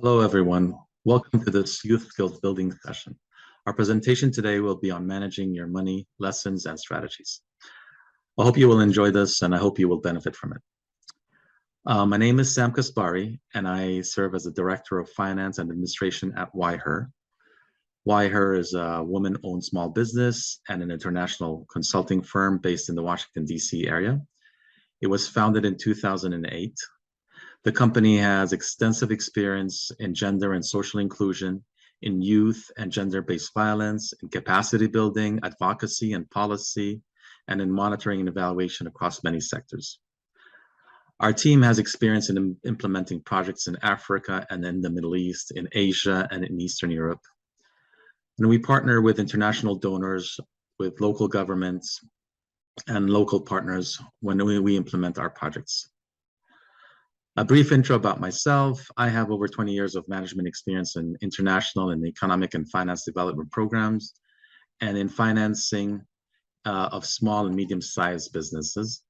Hello, everyone. Welcome to this Youth Skills Building session. Our presentation today will be on managing your money, lessons, and strategies. I hope you will enjoy this, and I hope you will benefit from it. My name is Sam Kasbari, and I serve as the Director of Finance and Administration at YHER. YHER is a woman-owned small business and an international consulting firm based in the Washington, D.C. area. It was founded in 2008. The company has extensive experience in gender and social inclusion, in youth and gender-based violence, in capacity building, advocacy and policy, and in monitoring and evaluation across many sectors. Our team has experience in implementing projects in Africa and in the Middle East, in Asia, and in Eastern Europe. And we partner with international donors, with local governments, and local partners when we implement our projects. A brief intro about myself. I have over 20 years of management experience in international and economic and finance development programs and in financing of small and medium-sized businesses.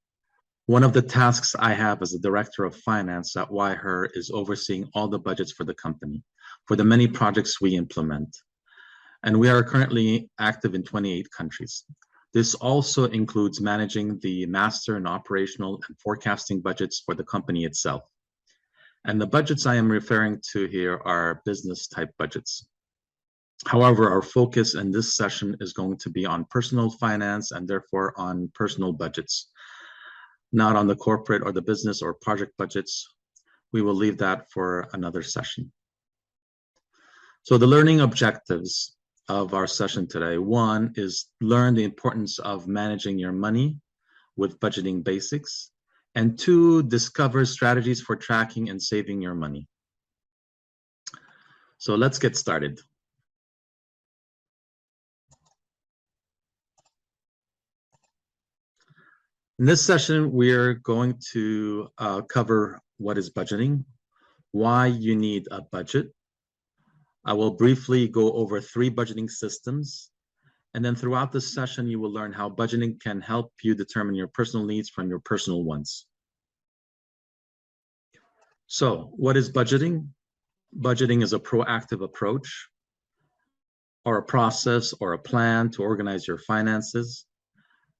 One of the tasks I have as the Director of Finance at YHER is overseeing all the budgets for the company, for the many projects we implement. And we are currently active in 28 countries. This also includes managing the master and operational and forecasting budgets for the company itself. And the budgets I am referring to here are business type budgets. However, our focus in this session is going to be on personal finance and therefore on personal budgets, not on the corporate or the business or project budgets. We will leave that for another session. So the learning objectives of our session today. One is learn the importance of managing your money with budgeting basics. And two, discover strategies for tracking and saving your money. So let's get started. In this session, we're going to cover what is budgeting, why you need a budget. I will briefly go over 3 budgeting systems. And then throughout this session, you will learn how budgeting can help you determine your personal needs from your personal wants. So what is budgeting? Budgeting is a proactive approach or a process or a plan to organize your finances,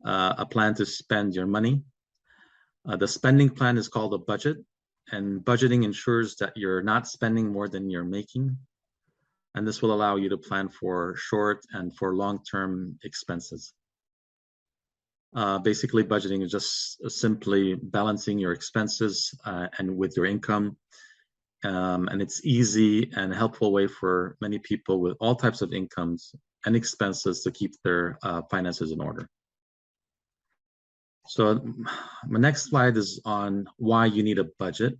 a plan to spend your money. The spending plan is called a budget, and budgeting ensures that you're not spending more than you're making. And this will allow you to plan for short and for long-term expenses. Basically, budgeting is just simply balancing your expenses and with your income. And it's easy and helpful way for many people with all types of incomes and expenses to keep their finances in order. So my next slide is on why you need a budget.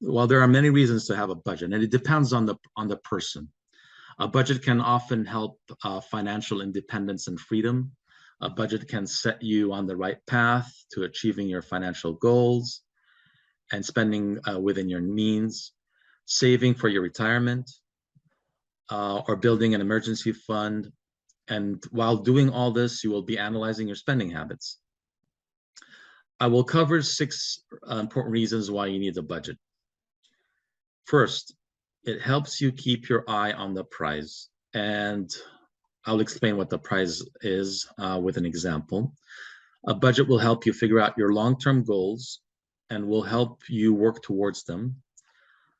Well, there are many reasons to have a budget, and it depends on the person. A budget can often help financial independence and freedom. A budget can set you on the right path to achieving your financial goals and spending within your means, saving for your retirement, or building an emergency fund. And while doing all this, you will be analyzing your spending habits. I will cover 6 important reasons why you need a budget. First, it helps you keep your eye on the prize, and I'll explain what the prize is with an example. A budget will help you figure out your long-term goals and will help you work towards them.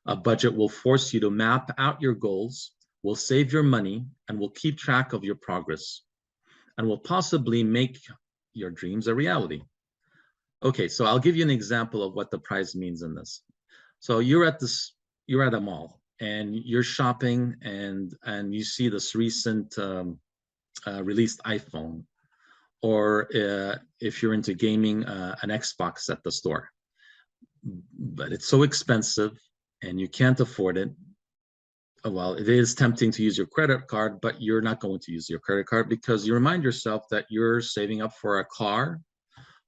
A budget will force you to map out your goals, will save your money, and will keep track of your progress, and will possibly make your dreams a reality. Okay, so I'll give you an example of what the prize means in this. So you're at a mall and you're shopping and you see this recent released iPhone, or if you're into gaming, an Xbox at the store. But it's so expensive and you can't afford it. Well, it is tempting to use your credit card, but you're not going to use your credit card because you remind yourself that you're saving up for a car,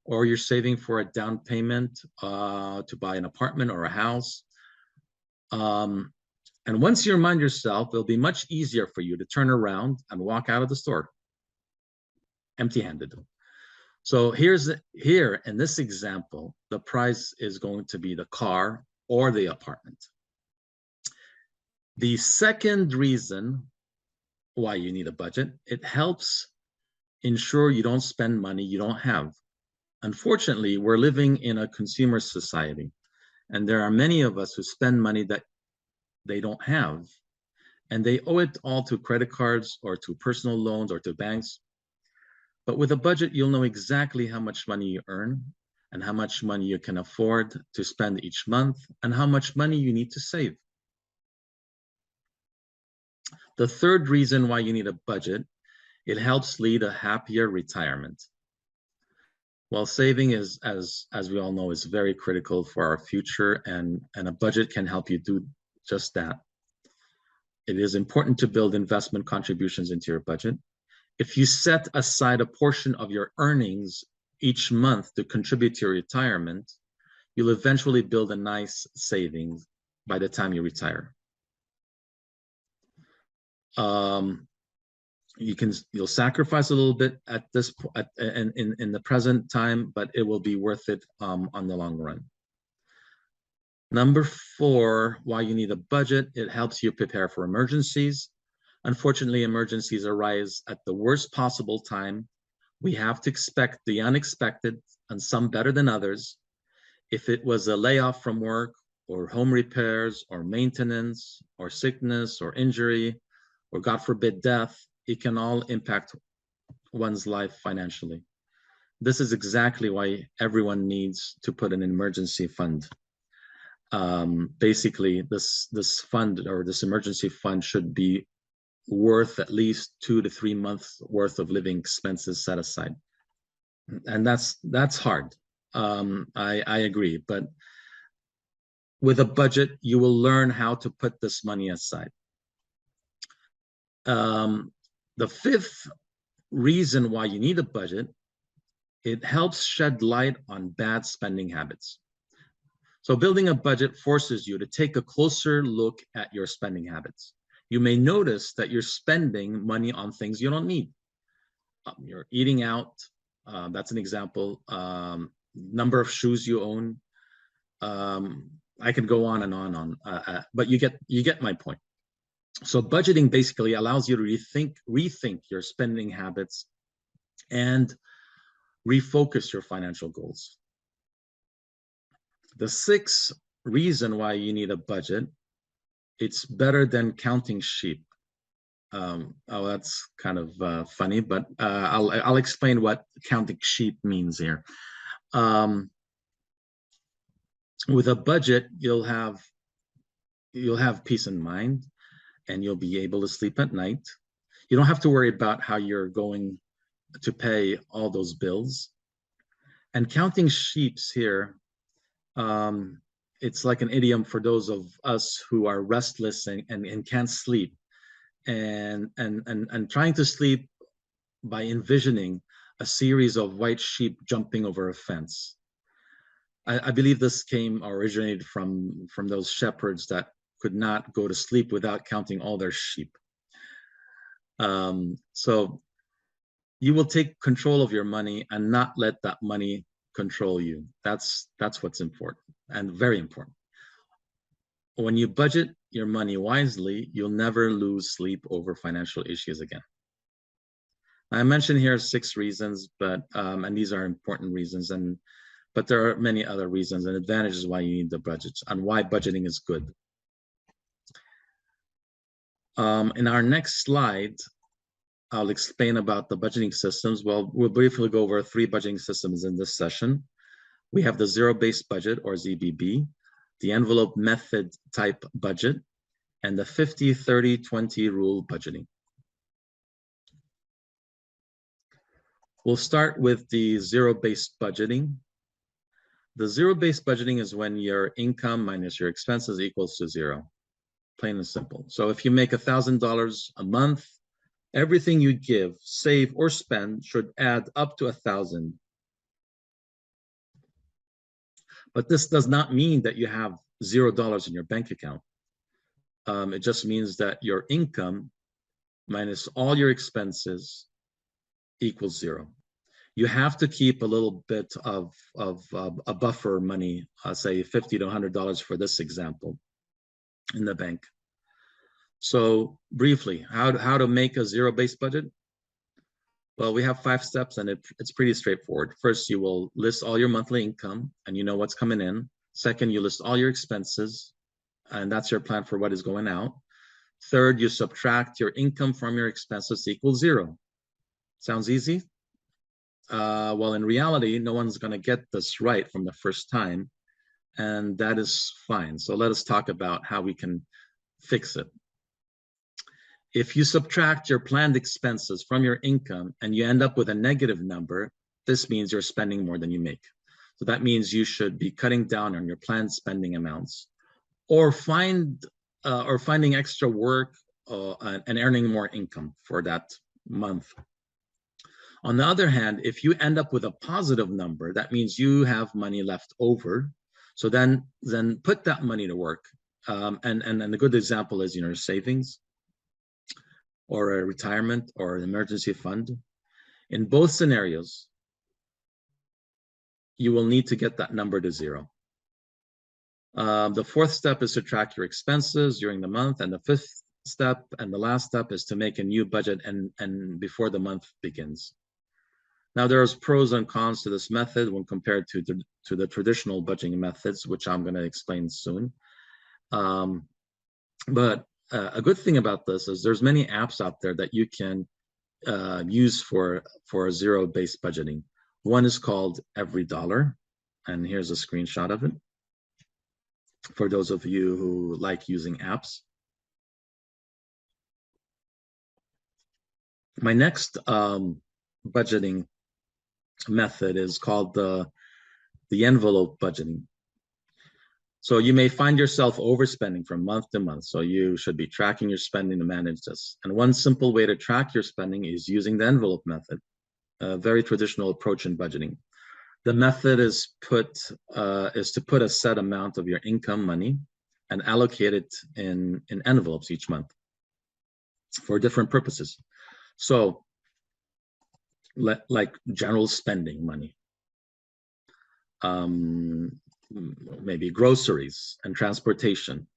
or you're saving for a down payment to buy an apartment or a house. And once you remind yourself, it'll be much easier for you to turn around and walk out of the store empty-handed. So here in this example, the price is going to be the car or the apartment. The second reason why you need a budget, it helps ensure you don't spend money you don't have. Unfortunately, we're living in a consumer society, and there are many of us who spend money that they don't have, and they owe it all to credit cards or to personal loans or to banks. But with a budget, you'll know exactly how much money you earn and how much money you can afford to spend each month and how much money you need to save. The third reason why you need a budget, it helps lead a happier retirement. While saving is, as we all know, is very critical for our future, and a budget can help you do just that. It is important to build investment contributions into your budget. If you set aside a portion of your earnings each month to contribute to your retirement, you'll eventually build a nice savings by the time you retire. You'll sacrifice a little bit at this in the present time, but it will be worth it on the long run. Number 4, why you need a budget, it helps you prepare for emergencies. Unfortunately, emergencies arise at the worst possible time. We have to expect the unexpected, and some better than others. If it was a layoff from work, or home repairs, or maintenance, or sickness, or injury, or God forbid, death, it can all impact one's life financially. This is exactly why everyone needs to put an emergency fund. Basically, this fund or this emergency fund should be worth at least 2 to 3 months worth of living expenses set aside. And that's hard. I agree, but with a budget, you will learn how to put this money aside. The fifth reason why you need a budget, it helps shed light on bad spending habits. So building a budget forces you to take a closer look at your spending habits. You may notice that you're spending money on things you don't need. You're eating out, that's an example. Number of shoes you own. I could go on and on, but you get my point. So budgeting basically allows you to rethink your spending habits and refocus your financial goals. The sixth reason why you need a budget, it's better than counting sheep. Oh, that's kind of funny, but I'll explain what counting sheep means here. With a budget, you'll have peace of mind, and you'll be able to sleep at night. You don't have to worry about how you're going to pay all those bills. And counting sheeps here, it's like an idiom for those of us who are restless and can't sleep, and trying to sleep by envisioning a series of white sheep jumping over a fence. I believe this originated from those shepherds that could not go to sleep without counting all their sheep. So you will take control of your money and not let that money control you. That's what's important, and very important. When you budget your money wisely, you'll never lose sleep over financial issues again. I mentioned here 6 reasons, but and these are important reasons, but there are many other reasons and advantages why you need the budgets and why budgeting is good. In our next slide, I'll explain about the budgeting systems. Well, we'll briefly go over 3 budgeting systems in this session. We have the zero-based budget, or ZBB, the envelope method type budget, and the 50-30-20 rule budgeting. We'll start with the zero-based budgeting. The zero-based budgeting is when your income minus your expenses equals to 0, plain and simple. So if you make $1,000 a month, everything you give, save, or spend should add up to 1,000. But this does not mean that you have $0 in your bank account. It just means that your income minus all your expenses equals 0. You have to keep a little bit of a buffer money, say $50 to $100 for this example, in the bank. So briefly, how to make a zero-based budget? Well, we have 5 steps, and it's pretty straightforward. First, you will list all your monthly income, and you know what's coming in. Second, you list all your expenses, and that's your plan for what is going out. Third, you subtract your income from your expenses to equal 0. Sounds easy? Well, in reality, no one's going to get this right from the first time, and that is fine. So let us talk about how we can fix it. If you subtract your planned expenses from your income and you end up with a negative number, this means you're spending more than you make. So that means you should be cutting down on your planned spending amounts, or finding extra work and earning more income for that month. On the other hand, if you end up with a positive number, that means you have money left over. So then put that money to work. And a good example is, savings, or a retirement, or an emergency fund. In both scenarios, you will need to get that number to 0. The fourth step is to track your expenses during the month, and the fifth step and the last step is to make a new budget and before the month begins. Now, there's pros and cons to this method when compared to the traditional budgeting methods, which I'm going to explain soon. But a good thing about this is there's many apps out there that you can use for zero-based budgeting. One is called Every Dollar, and here's a screenshot of it for those of you who like using apps. My next budgeting method is called the envelope budgeting. So you may find yourself overspending from month to month. So you should be tracking your spending to manage this. And one simple way to track your spending is using the envelope method, a very traditional approach in budgeting. The method is to put a set amount of your income money and allocate it in envelopes each month for different purposes. So like general spending money, maybe groceries and transportation,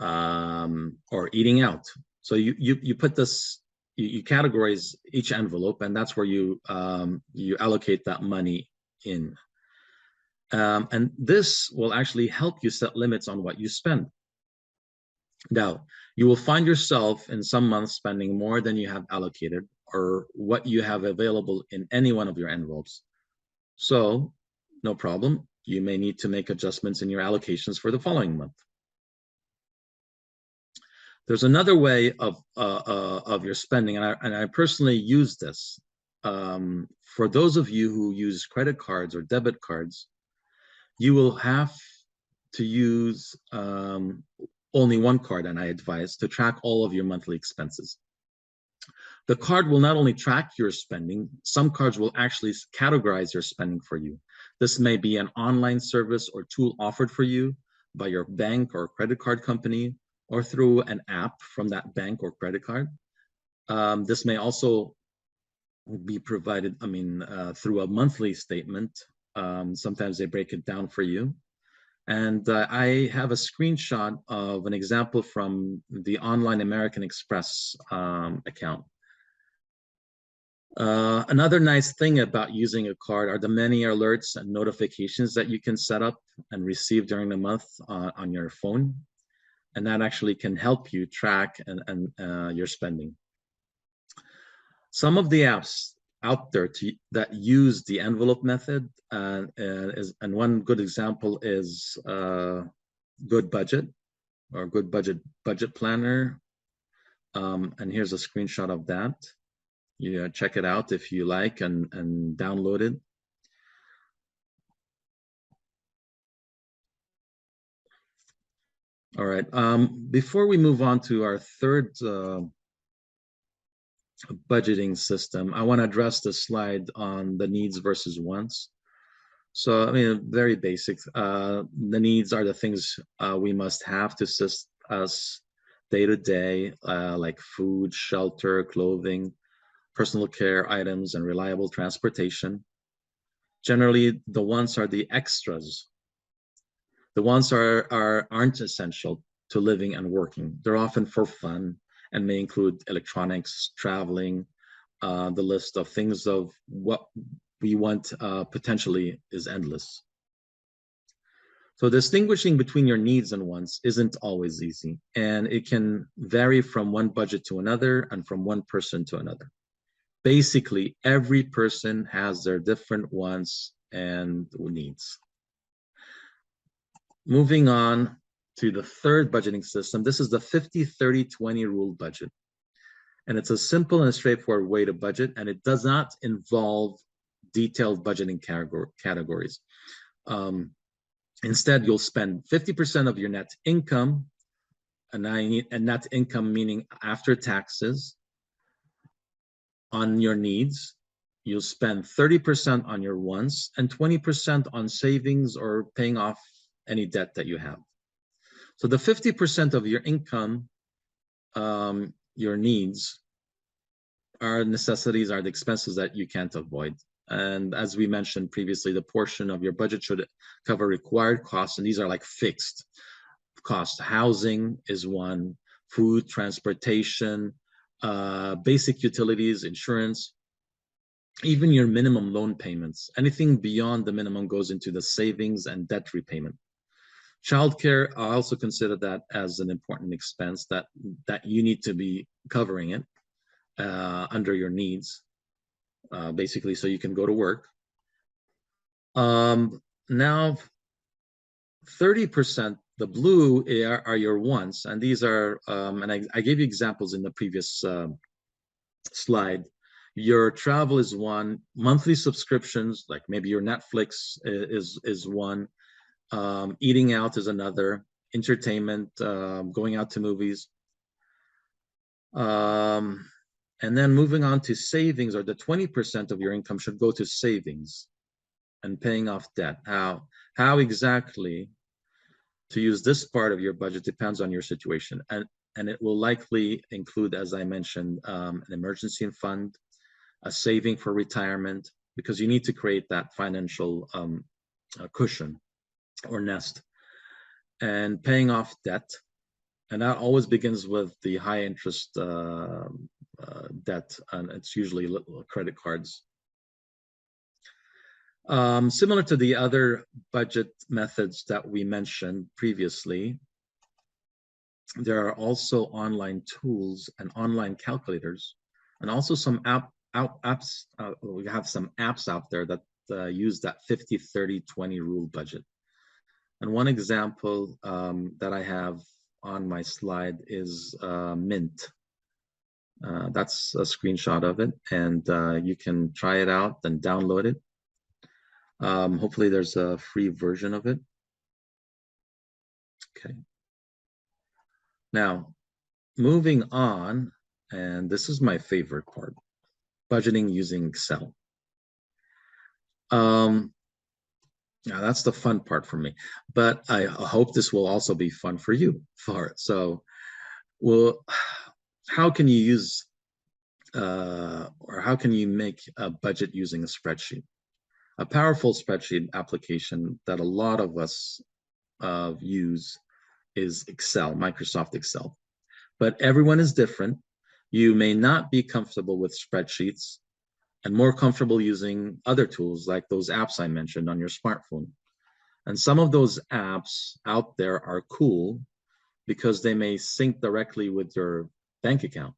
or eating out. So you put this, you categorize each envelope, and that's where you allocate that money in. And this will actually help you set limits on what you spend. Now, you will find yourself in some months spending more than you have allocated or what you have available in any one of your envelopes. So, no problem. You may need to make adjustments in your allocations for the following month. There's another way of your spending, and I personally use this. For those of you who use credit cards or debit cards, you will have to use only one card, and I advise to track all of your monthly expenses. The card will not only track your spending, some cards will actually categorize your spending for you. This may be an online service or tool offered for you by your bank or credit card company, or through an app from that bank or credit card. This may also be provided, through a monthly statement. Sometimes they break it down for you. And I have a screenshot of an example from the online American Express account. Another nice thing about using a card are the many alerts and notifications that you can set up and receive during the month on your phone. And that actually can help you track and your spending. Some of the apps out there that use the envelope method, and one good example is Good Budget, or Good Budget Planner. And here's a screenshot of that. You check it out if you like, and download it. All right. Before we move on to our third budgeting system, I want to address the slide on the needs versus wants. So, very basic. The needs are the things we must have to assist us day to day, like food, shelter, clothing, personal care items, and reliable transportation. Generally, the wants are the extras. The wants aren't essential. to living and working. They're often for fun and may include electronics, traveling. The list of things of what we want potentially is endless. So distinguishing between your needs and wants isn't always easy, and it can vary from one budget to another and from one person to another. Basically, every person has their different wants and needs. Moving on to the third budgeting system, this is the 50-30-20 rule budget. And it's a simple and straightforward way to budget, and it does not involve detailed budgeting categories. Instead, you'll spend 50% of your net income, and net income meaning after taxes, on your needs. You'll spend 30% on your wants and 20% on savings or paying off any debt that you have. So the 50% of your income, your needs, are necessities, are the expenses that you can't avoid. And as we mentioned previously, the portion of your budget should cover required costs, and these are like fixed costs. Housing is one, food, transportation, basic utilities, insurance, even your minimum loan payments. Anything beyond the minimum goes into the savings and debt repayment. Childcare, I also consider that as an important expense that you need to be covering it under your needs. Basically, so you can go to work. Now, 30%, the blue are your wants, and these are, and I gave you examples in the previous slide. Your travel is one, monthly subscriptions, like maybe your Netflix is one, eating out is another, entertainment, going out to movies. And then moving on to savings, or the 20% of your income should go to savings and paying off debt. How exactly to use this part of your budget depends on your situation. And it will likely include, as I mentioned, an emergency fund, a saving for retirement, because you need to create that financial cushion or nest, and paying off debt. And that always begins with the high interest debt, and it's usually credit cards. Similar to the other budget methods that we mentioned previously, there are also online tools and online calculators, and also some apps. We have some apps out there that use that 50-30-20 rule budget. And one example that I have on my slide is Mint. That's a screenshot of it, and you can try it out and download it. Hopefully there's a free version of it. Okay. Now, moving on, and this is my favorite part, budgeting using Excel. Now that's the fun part for me, but I hope this will also be fun for you. So, well, how can you use or how can you make a budget using a spreadsheet? A powerful spreadsheet application that a lot of us use is Excel, Microsoft Excel. But everyone is different. You may not be comfortable with spreadsheets and more comfortable using other tools like those apps I mentioned on your smartphone. And some of those apps out there are cool because they may sync directly with your bank account.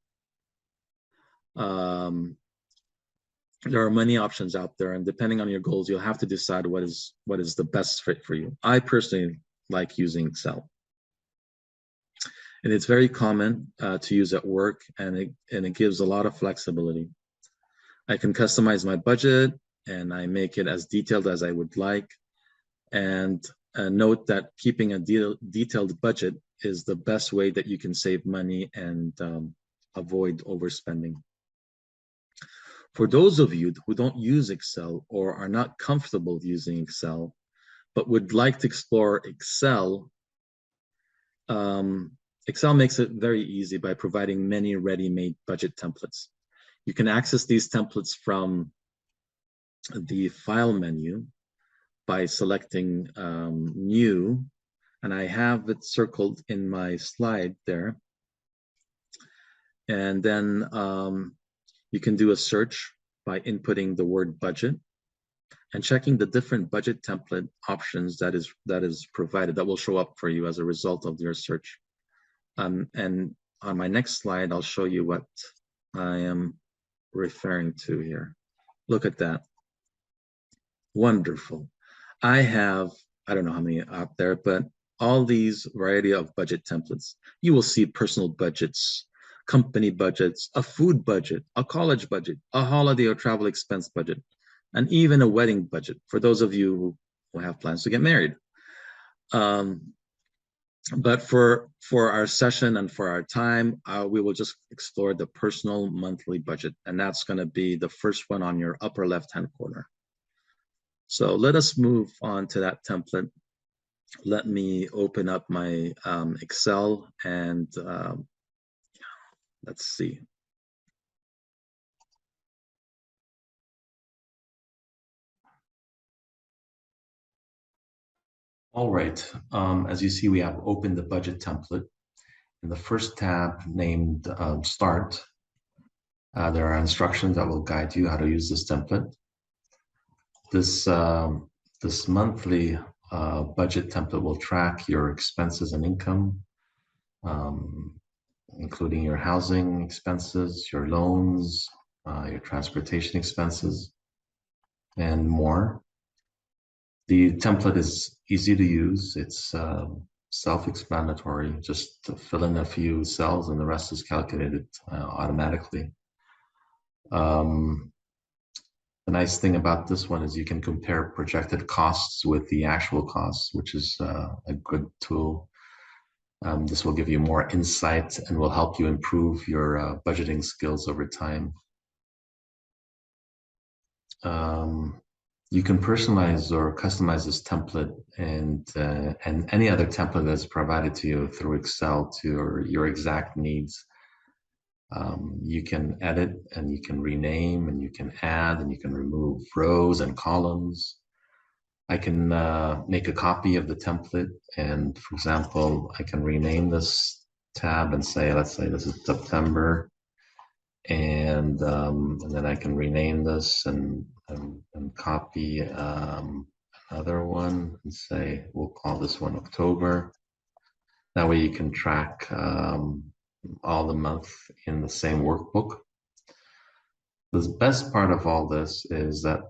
There are many options out there, and depending on your goals, you'll have to decide what is the best fit for you. I personally like using Excel, and it's very common to use at work, and it gives a lot of flexibility. I can customize my budget, and I make it as detailed as I would like. And note that keeping a detailed budget is the best way that you can save money and avoid overspending. For those of you who don't use Excel or are not comfortable using Excel, but would like to explore Excel, Excel makes it very easy by providing many ready-made budget templates. You can access these templates from the File menu by selecting New, And I have it circled in my slide there. And then you can do a search by inputting the word budget and checking the different budget template options that is provided that will show up for you as a result of your search. And on my next slide, I'll show you what I am referring to here. Look at that. Wonderful. I don't know how many out there, but all these variety of budget templates. You will see personal budgets, company budgets, a food budget, a college budget, a holiday or travel expense budget, and even a wedding budget for those of you who have plans to get married. But for our session and for our time, we will just explore the personal monthly budget, and that's going to be the first one on your upper left-hand corner. So let us move on to that template. Let me open up my Excel and let's see. All right, as you see, we have opened the budget template. In the first tab named Start, there are instructions that will guide you how to use this template. This monthly budget template will track your expenses and income, including your housing expenses, your loans, your transportation expenses, and more. The template is easy to use. It's self-explanatory. Just to fill in a few cells and the rest is calculated automatically. The nice thing about this one is you can compare projected costs with the actual costs, which is a good tool. This will give you more insight and will help you improve your budgeting skills over time. You can personalize or customize this template and any other template that's provided to you through Excel to your exact needs. You can edit and you can rename and you can add and you can remove rows and columns. I can make a copy of the template, and for example, I can rename this tab and say, let's say this is September, and then I can rename this and copy another one and say, we'll call this one October. That way you can track all the month in the same workbook. The best part of all this is that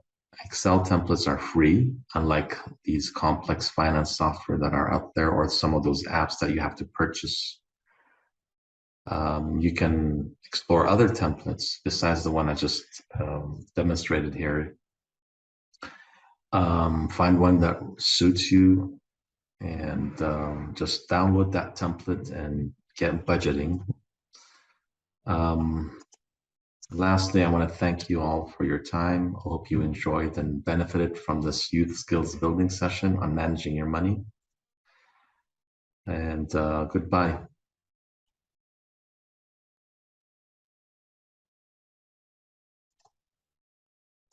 Excel templates are free, unlike these complex finance software that are out there or some of those apps that you have to purchase. You can explore other templates besides the one I just demonstrated here. Find one that suits you and just download that template and get budgeting. Lastly, I want to thank you all for your time. I hope you enjoyed and benefited from this youth skills building session on managing your money. And goodbye.